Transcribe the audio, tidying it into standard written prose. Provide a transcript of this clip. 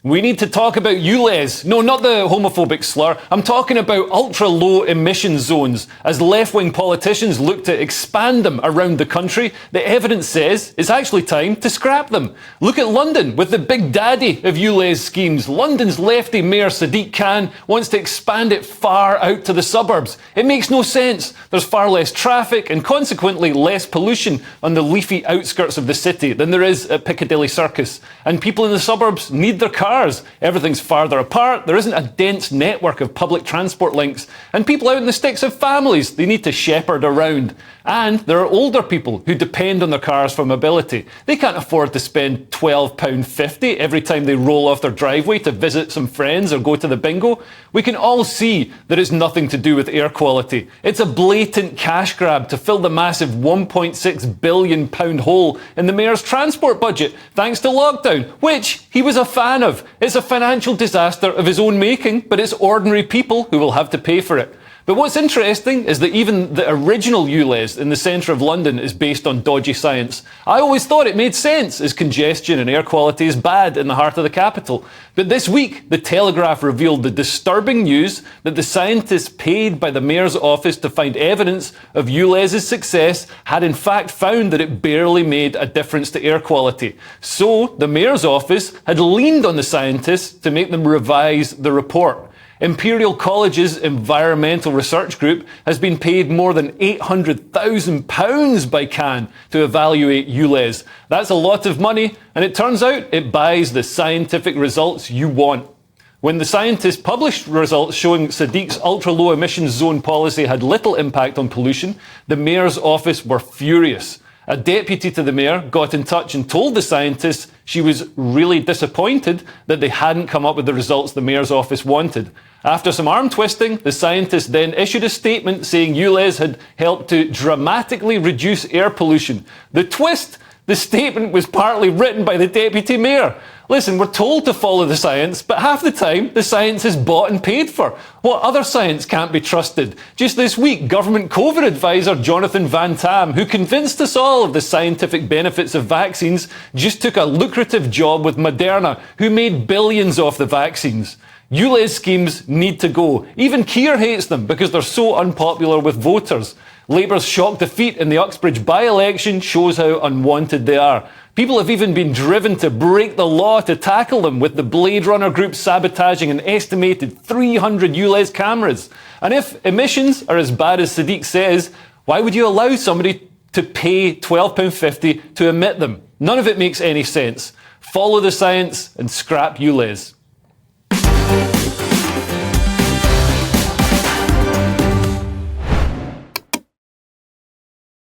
We need to talk about ULEZ. No, not the homophobic slur. I'm talking about ultra-low emission zones. As left-wing politicians look to expand them around the country, the evidence says it's actually time to scrap them. Look at London with the big daddy of ULEZ schemes. London's lefty mayor Sadiq Khan wants to expand it far out to the suburbs. It makes no sense. There's far less traffic and consequently less pollution on the leafy outskirts of the city than there is at Piccadilly Circus. And people in the suburbs need their cars. Everything's farther apart, there isn't a dense network of public transport links, and people out in the sticks have families they need to shepherd around. And there are older people who depend on their cars for mobility. They can't afford to spend £12.50 every time they roll off their driveway to visit some friends or go to the bingo. We can all see that it's nothing to do with air quality. It's a blatant cash grab to fill the massive £1.6 billion hole in the mayor's transport budget, thanks to lockdown, which he was a fan of. It's a financial disaster of his own making, but it's ordinary people who will have to pay for it. But what's interesting is that even the original ULEZ in the centre of London is based on dodgy science. I always thought it made sense, as congestion and air quality is bad in the heart of the capital. But this week, the Telegraph revealed the disturbing news that the scientists paid by the mayor's office to find evidence of ULEZ's success had in fact found that it barely made a difference to air quality. So the mayor's office had leaned on the scientists to make them revise the report. Imperial College's environmental research group has been paid more than £800,000 by Khan to evaluate ULEZ. That's a lot of money, and it turns out it buys the scientific results you want. When the scientists published results showing Sadiq's ultra-low emissions zone policy had little impact on pollution, the mayor's office were furious. A deputy to the mayor got in touch and told the scientists she was really disappointed that they hadn't come up with the results the mayor's office wanted. After some arm twisting, the scientists then issued a statement saying ULEZ had helped to dramatically reduce air pollution. The twist? The statement was partly written by the deputy mayor. Listen, we're told to follow the science, but half the time the science is bought and paid for. What other science can't be trusted? Just this week, government COVID advisor Jonathan Van Tam, who convinced us all of the scientific benefits of vaccines, just took a lucrative job with Moderna, who made billions off the vaccines. ULEZ schemes need to go. Even Kearse hates them because they're so unpopular with voters. Labour's shock defeat in the Uxbridge by-election shows how unwanted they are. People have even been driven to break the law to tackle them, with the Blade Runner group sabotaging an estimated 300 ULEZ cameras. And if emissions are as bad as Sadiq says, why would you allow somebody to pay £12.50 to emit them? None of it makes any sense. Follow the science and scrap ULEZ.